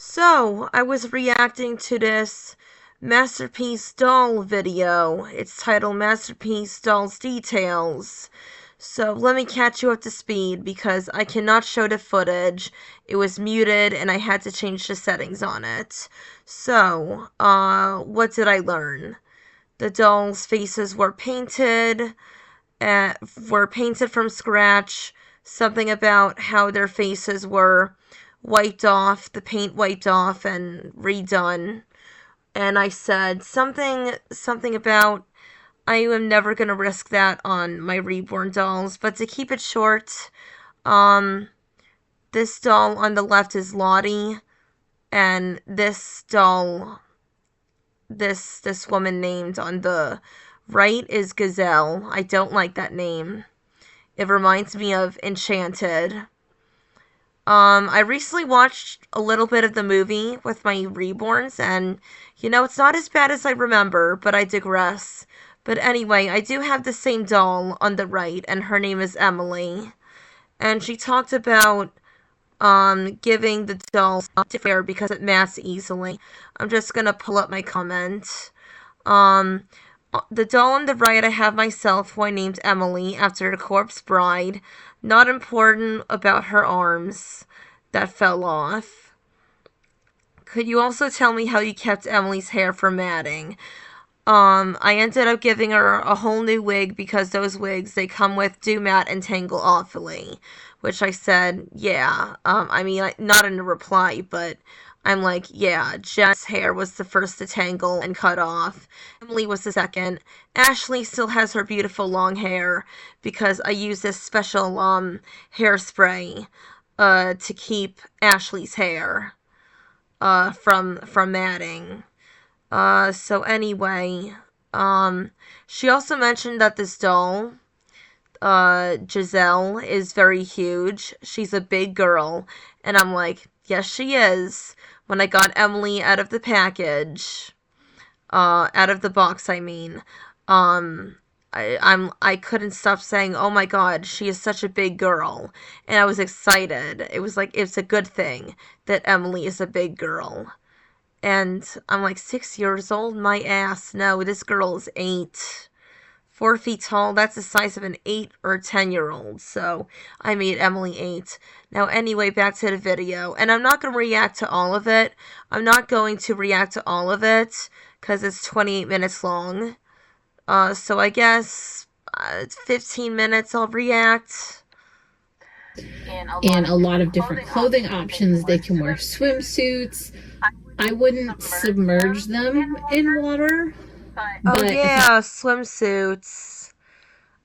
So, I was reacting to this Masterpiece Doll video. It's titled Masterpiece Dolls Details. So, let me catch you up to speed because I cannot show the footage. It was muted and I had to change the settings on it. So, what did I learn? The dolls' faces were painted from scratch. Something about how their faces were wiped off, the paint wiped off and redone. And I said something about I am never gonna risk that on my reborn dolls. But to keep it short, this doll on the left is Lottie, and this doll, this woman named on the right is Giselle. I don't like that name. It reminds me of Enchanted. I recently watched a little bit of the movie with my reborns, and, it's not as bad as I remember, but I digress. But anyway, I do have the same doll on the right, and her name is Emily. And she talked about, giving the dolls to fair because it mats easily. I'm just gonna pull up my comment. The doll on the right I have myself, who I named Emily after the corpse bride. Not important about her arms that fell off. Could you also tell me how you kept Emily's hair from matting? I ended up giving her a whole new wig because those wigs they come with do mat and tangle awfully. Which I said, yeah. Not in a reply, but I'm like, yeah, Jen's hair was the first to tangle and cut off. Emily was the second. Ashley still has her beautiful long hair because I use this special hairspray to keep Ashley's hair from matting. So anyway, she also mentioned that this doll, Giselle, is very huge. She's a big girl, and I'm like, yes, she is. When I got Emily out of the package, out of the box, I mean, I couldn't stop saying, oh my god, she is such a big girl, and I was excited. It was like, it's a good thing that Emily is a big girl. And I'm like, 6 years old? My ass. No, this girl is 8. 4 feet tall, that's the size of an 8 or 10-year-old, so I made Emily 8. Now anyway, back to the video, and I'm not going to react to all of it. I'm not going to react to all of it, because it's 28 minutes long. So I guess 15 minutes I'll react. And a lot of different clothing options. They can wear swimsuits. I wouldn't submerge them in water. Oh yeah, swimsuits.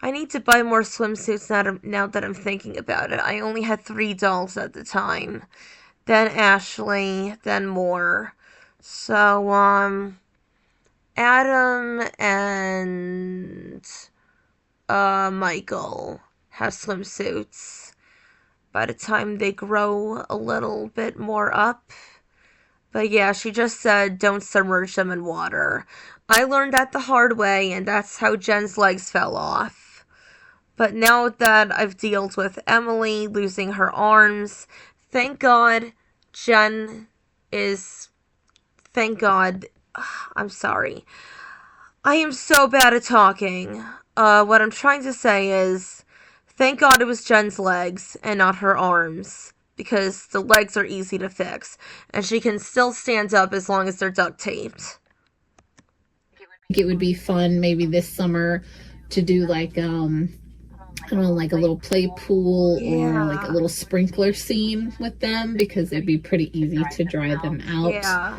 I need to buy more swimsuits now that I'm thinking about it. I only had 3 dolls at the time. Then Ashley, then more. So, Adam and, Michael have swimsuits. By the time they grow a little bit more up. But yeah, she just said don't submerge them in water. I learned that the hard way, and that's how Jen's legs fell off. But now that I've dealt with Emily losing her arms, thank God Jen is... Thank God. I'm sorry. I am so bad at talking. What I'm trying to say is, thank God it was Jen's legs and not her arms. Because the legs are easy to fix. And she can still stand up as long as they're duct taped. It would be fun maybe this summer to do like, I don't know, like a little play pool or like a little sprinkler scene with them. Because it'd be pretty easy to dry them out. Yeah.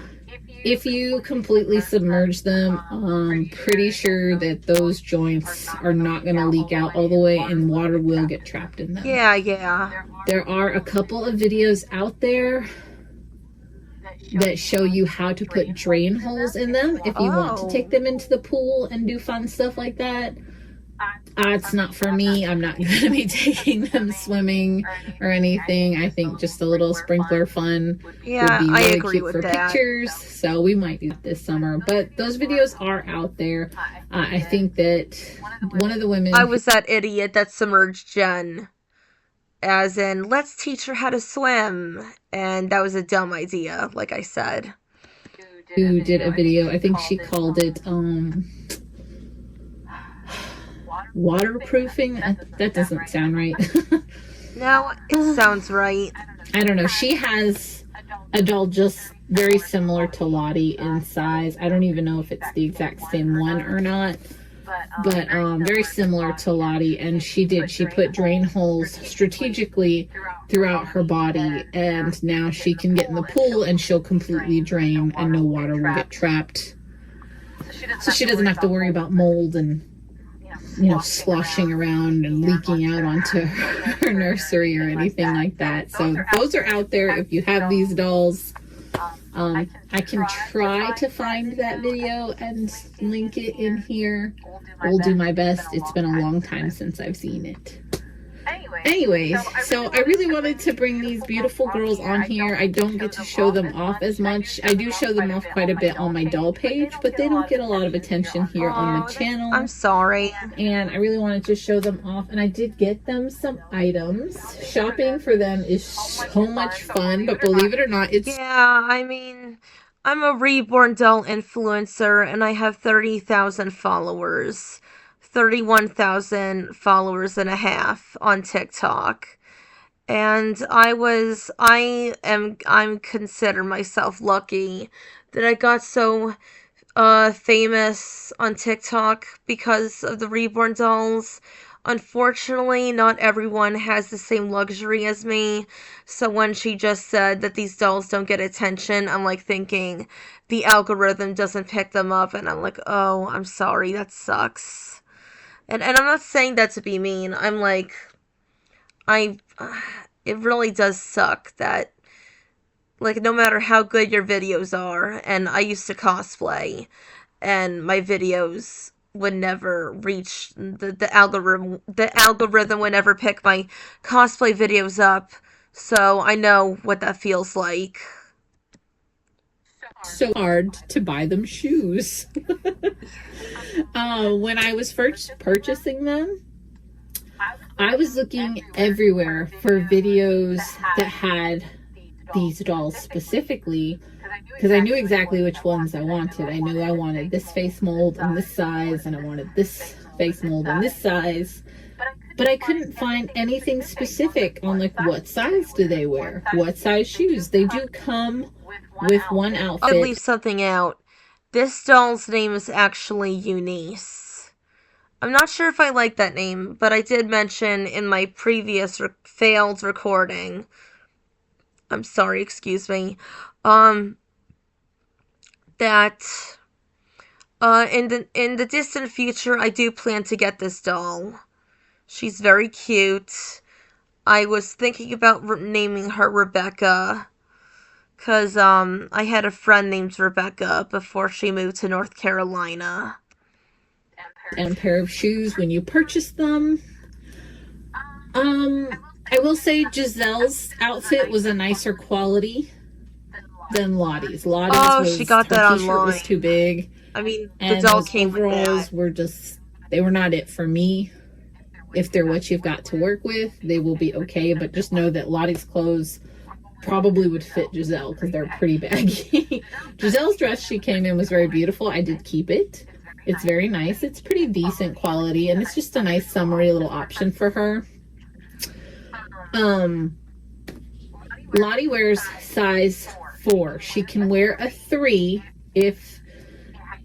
If you completely submerge them, I'm pretty sure that those joints are not going to leak out all the way and water will get trapped in them. Yeah. There are a couple of videos out there that show you how to put drain holes in them if you want to take them into the pool and do fun stuff like that. It's not for me. I'm not going to be taking them swimming or anything. I think just a little sprinkler fun would be really cute for pictures. So we might do it this summer. But those videos are out there. I think that one of the women... I was that idiot that submerged Jen. as in, let's teach her how to swim. And that was a dumb idea, like I said. Who did a video, I think she called it, waterproofing? That doesn't sound right. No, it sounds right. I don't know. She has a doll just very similar to Lottie in size. I don't even know if it's the exact same one or not, but very similar to Lottie. And she put drain holes strategically throughout her body, and now she can get in the pool and she'll completely drain and no water will get trapped. So she doesn't have to worry about mold and, you know, sloshing around and leaking out onto her nursery or anything like that. So those are out there if you have these dolls. I can try to find that video and link it in here. We'll do my best. It's been a long time since I've seen it. Anyways, so I really wanted to bring these beautiful girls on here. I don't get to show them off as much. I do show them off quite a bit on my doll page, but they don't get a lot of attention here on the channel. I'm sorry. And I really wanted to show them off, and I did get them some items. Shopping for them is so much fun, but believe it or not, it's... Yeah, I mean, I'm a Reborn doll influencer, and I have 30,000 followers. 31,000 followers and a half on TikTok. And I'm consider myself lucky that I got so famous on TikTok because of the Reborn dolls. Unfortunately, not everyone has the same luxury as me. So when she just said that these dolls don't get attention, I'm like thinking the algorithm doesn't pick them up, and I'm like, oh, I'm sorry, that sucks. And I'm not saying that to be mean. I'm like, it really does suck that, like, no matter how good your videos are, and I used to cosplay, and my videos would never reach the algorithm. The algorithm would never pick my cosplay videos up. So I know what that feels like. So hard to buy them shoes. When I was first purchasing them, I was looking everywhere for videos that had these dolls specifically, because I knew exactly which ones I wanted. I knew I wanted this face mold and this size, and I wanted this face mold and this size, but I couldn't find anything specific on, like, what size do they wear, what size shoes. They do come with one outfit. I'll leave something out. This doll's name is actually Eunice. I'm not sure if I like that name, but I did mention in my previous failed recording, I'm sorry, excuse me, that in the distant future, I do plan to get this doll. She's very cute. I was thinking about naming her Rebecca, because I had a friend named Rebecca before she moved to North Carolina. And a pair of shoes when you purchase them. I will say Giselle's outfit was a nicer quality than Lottie's. Lottie's she got that online. Was too big. I mean, the doll came with that. Were just, they were not it for me. If they're what you've got to work with, they will be okay, but just know that Lottie's clothes probably would fit Giselle because they're pretty baggy. Giselle's dress she came in was very beautiful. I did keep it. It's very nice. It's pretty decent quality, and it's just a nice summery little option for her. Lottie wears size 4. She can wear a 3 if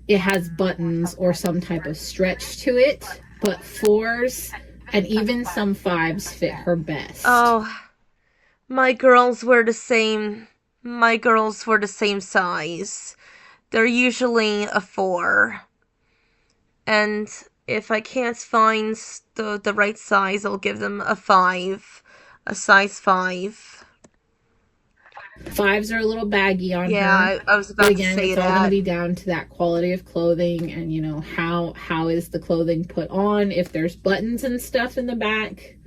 it has buttons or some type of stretch to it, but 4s and even some 5s fit her best. Oh, my girls were the same. My girls were the same size. They're usually a 4. And if I can't find the right size, I'll give them a 5. A size 5. 5s are a little baggy on her. Yeah, I was about to say that. It's all going to be down to that quality of clothing and, you know, how is the clothing put on. If there's buttons and stuff in the back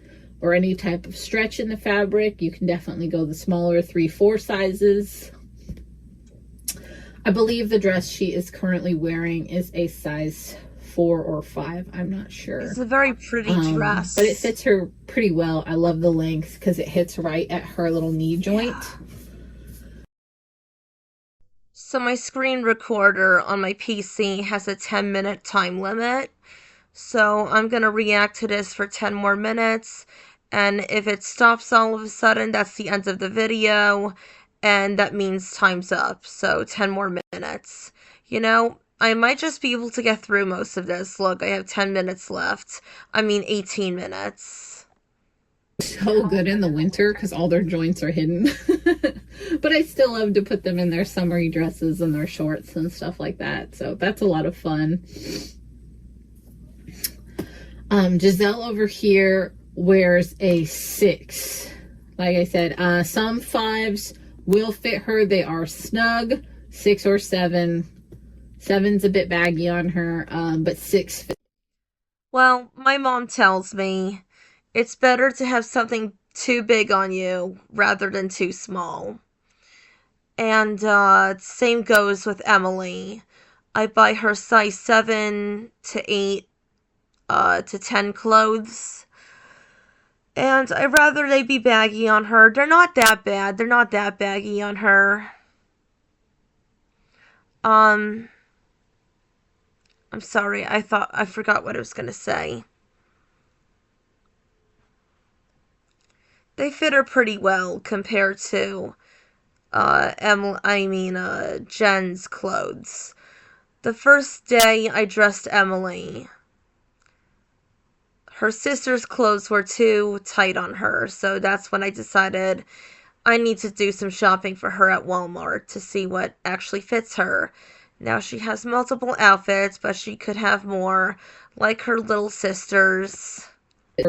or any type of stretch in the fabric, you can definitely go the smaller 3-4 sizes. I believe the dress she is currently wearing is a size 4 or 5. I'm not sure. It's a very pretty dress. But it fits her pretty well. I love the length because it hits right at her little knee joint. So my screen recorder on my PC has a 10-minute time limit. So I'm going to react to this for 10 more minutes. And if it stops all of a sudden, that's the end of the video. And that means time's up. So 10 more minutes. You know, I might just be able to get through most of this. Look, I have 10 minutes left. I mean 18 minutes. So good in the winter because all their joints are hidden. But I still love to put them in their summery dresses and their shorts and stuff like that. So that's a lot of fun. Giselle over here wears a 6. Like I said, some 5s will fit her. They are snug. 6 or 7. 7's a bit baggy on her, but 6 fits. Well, my mom tells me it's better to have something too big on you rather than too small. And same goes with Emily. I buy her size 7 to 8 to 10 clothes. And I'd rather they be baggy on her. They're not that bad. They're not that baggy on her. I'm sorry. I forgot what I was going to say. They fit her pretty well compared to Jen's clothes. The first day I dressed Emily, her sister's clothes were too tight on her, so that's when I decided I need to do some shopping for her at Walmart to see what actually fits her. Now she has multiple outfits, but she could have more, like her little sisters.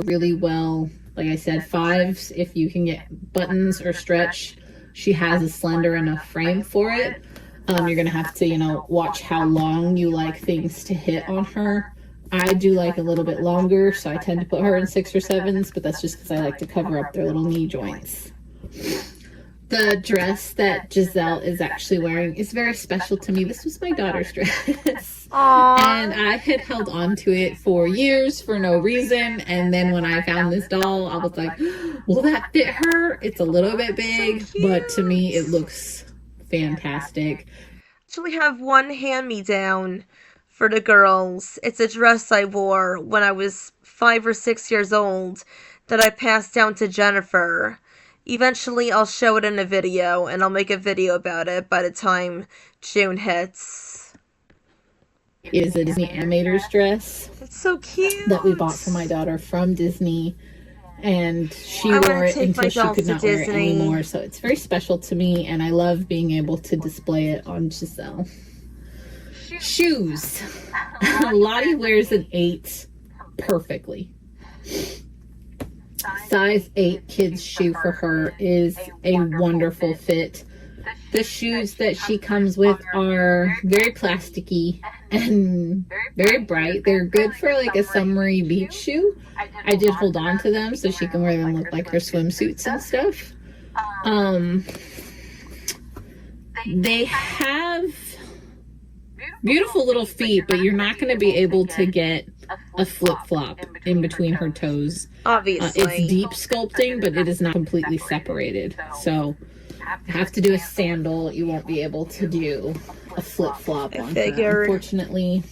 Really well. Like I said, 5s, if you can get buttons or stretch, she has a slender enough frame for it. You're going to have to, you know, watch how long you like things to hit on her. I do like a little bit longer, so I tend to put her in 6 or 7s, but that's just because I like to cover up their little knee joints. The dress that Giselle is actually wearing is very special to me. This was my daughter's dress. Aww. And I had held on to it for years for no reason. And then when I found this doll, I was like, will that fit her? It's a little bit big, So but to me it looks fantastic. Actually have one hand-me-down for the girls. It's a dress I wore when I was 5 or 6 years old that I passed down to Jennifer. Eventually, I'll show it in a video, and I'll make a video about it by the time June hits. Is a Disney animator's dress. It's so cute. That we bought for my daughter from Disney. And she wore it until she could not wear it anymore. So it's very special to me, and I love being able to display it on Giselle. Shoes. Lottie wears an 8 perfectly. Size 8 kids shoe for her is a wonderful fit. The shoes that she comes with are very plasticky and very bright. They're good for like a summery beach shoe. I did hold on to them so she can wear them with like her swimsuits and stuff. They have beautiful little feet, but you're not going to be able to get a flip-flop in between her toes. Obviously. It's deep sculpting, but it is not completely separated. So you have to do a sandal. You won't be able to do a flip-flop on her, unfortunately.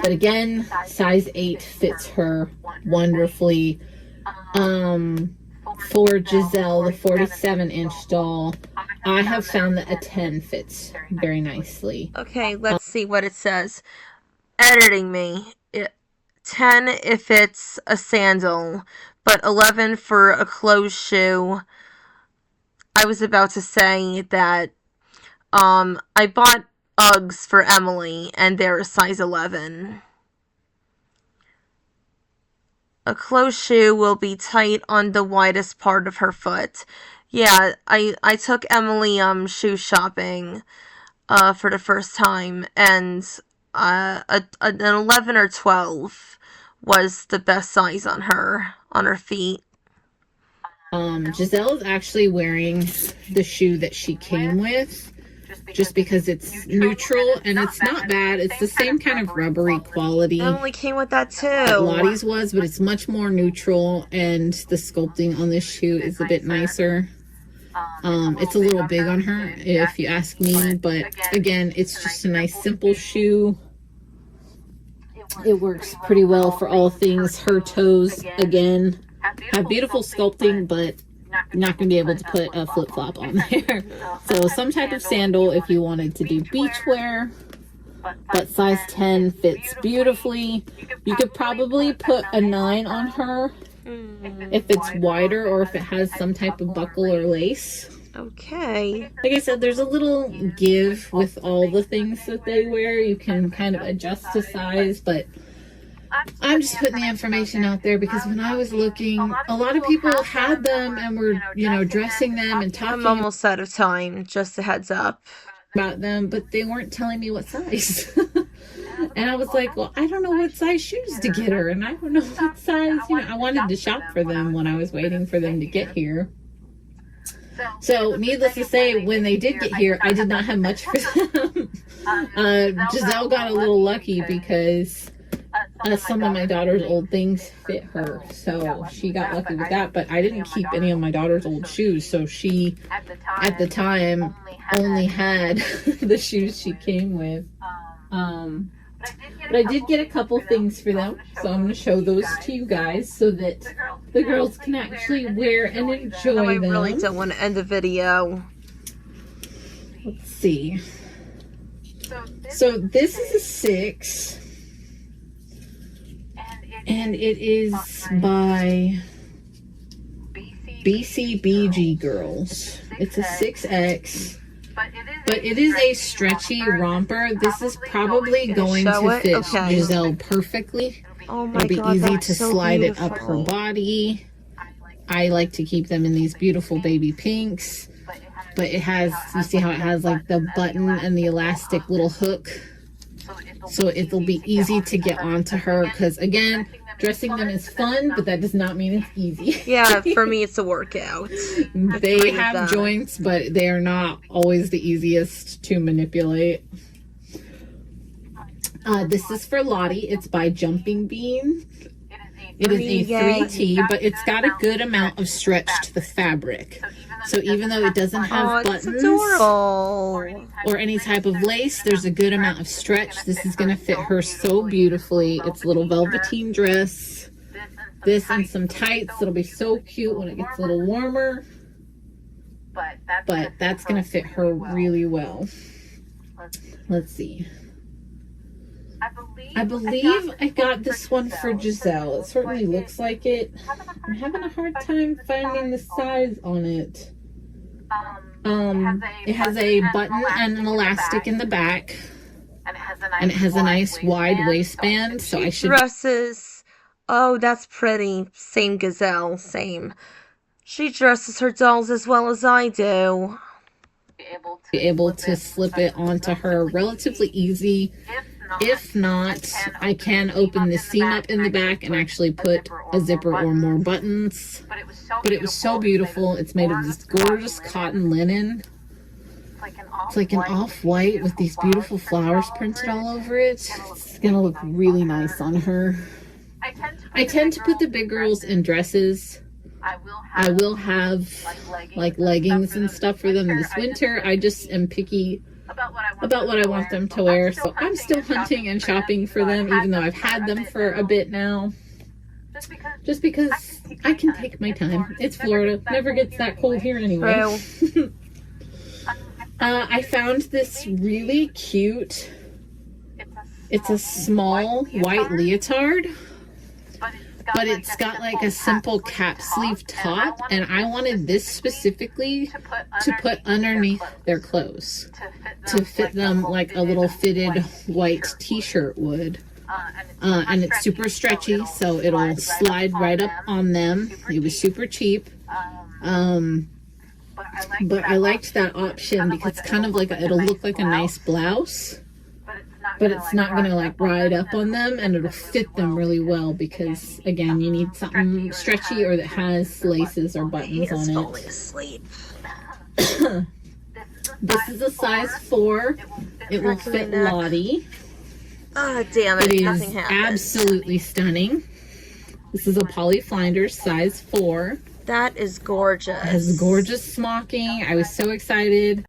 But again, size 8 fits her wonderfully. For Giselle, the 47-inch doll, I have found that a 10 fits very nicely. Okay, let's see what it says. Editing me. 10 if it's a sandal, but 11 for a closed shoe. I was about to say that I bought Uggs for Emily, and they're a size 11. A closed shoe will be tight on the widest part of her foot. Yeah, I took Emily shoe shopping for the first time, and an 11 or 12 was the best size on her feet. Giselle is actually wearing the shoe that she came with. just because it's neutral, and it's not bad. It's the same kind of rubbery quality It only came with that too. that Lottie's was, but it's much more neutral, and the sculpting on this shoe is a bit nicer. It's a little big on her, if you ask me, but again, it's just a nice simple shoe. It works pretty well for all things. Her toes, again, have beautiful sculpting, but you're not going to be able to put a flip-flop on there. So some type of sandal if you wanted to do beach wear, but size 10 fits beautifully. You could probably put a 9 on her if it's wider, or if it has some type of buckle or lace. Okay. Like I said, there's a little give with all the things that they wear. You can kind of adjust to size, but I'm just putting the information out there because when I was looking, a lot of people had them and were, you know, dressing them and talking. I'm almost out of time, just a heads up. About them, but they weren't telling me what size. And I was like, well, I don't know what size shoes to get her, and I don't know what size, you know, I wanted to shop for them when I was waiting for them to get here. So, needless to say, when they did get here, I did not have much for them. Giselle got a little lucky because some of my daughter's old things fit her, so she got lucky with that, but I didn't keep any of my daughter's old shoes, so she, at the time, only had the shoes she came with. But I did get a couple things for them, so I'm going to show those to you guys so that the girls can actually wear and enjoy them. I really don't want to end the video. Let's see. So this is a 6, and it is by BCBG Girls. It's a 6X. But it is a stretchy romper. This is probably going to fit Giselle perfectly. Oh my It'll God, be easy that's to so slide beautiful. it up her body. I like to keep them in these beautiful baby pinks. But it has, you see how it has like the button and the elastic little hook? So it'll be easy to get onto her because, again, dressing them is fun, but that does not mean it's easy. Yeah, for me, it's a workout. They have joints, but they are not always the easiest to manipulate. This is for Lottie. It's by Jumping Bean. It is a 3T, but it's got a good amount of stretch to the fabric. So even though it doesn't have buttons or any type of lace, there's a good amount of stretch. This is going to fit her so beautifully. It's a little velveteen dress. This and some tights. It'll be so cute when it gets a little warmer. But that's going to fit her really well. Let's see. I believe I got this one for Giselle. It certainly looks like it. I'm having a hard time finding the size on it. It has a button and an elastic in the back. And it has a nice wide waistband. So I should... Dresses. Oh, that's pretty. Same Giselle. Same. She dresses her dolls as well as I do. Be able to slip it onto her relatively easy. If not, I can open the seam up in the back and actually put a zipper or more buttons. But it was so beautiful. It's made of this gorgeous cotton linen. It's like an off-white with these beautiful flowers printed all over it. It's going to look really nice on her. I tend to put the big girls in dresses. I will have like leggings and stuff for them this winter. I just am picky about what I want them to wear. So I'm still hunting and shopping for them, even though I've had them for a bit now. Just because I can take my time. It's Florida. Never gets that cold here anyway. I found this really cute. It's a small white leotard. But it's got like a simple cap sleeve top, and I wanted this specifically to put underneath their clothes to fit them like a little fitted white t-shirt would. And it's super stretchy, so it'll slide right up on them. It was super cheap. But I liked that option because it's kind of like it'll look like a nice blouse. But it's not going to like ride up on them, and it'll fit them really well because, again, you need something stretchy or that has laces or buttons on it. This is a size 4. It will fit Lottie. Oh, damn it. It Nothing is happened. absolutely stunning. This is a Polly Flinders size 4. That is gorgeous. It has gorgeous smocking. I was so excited.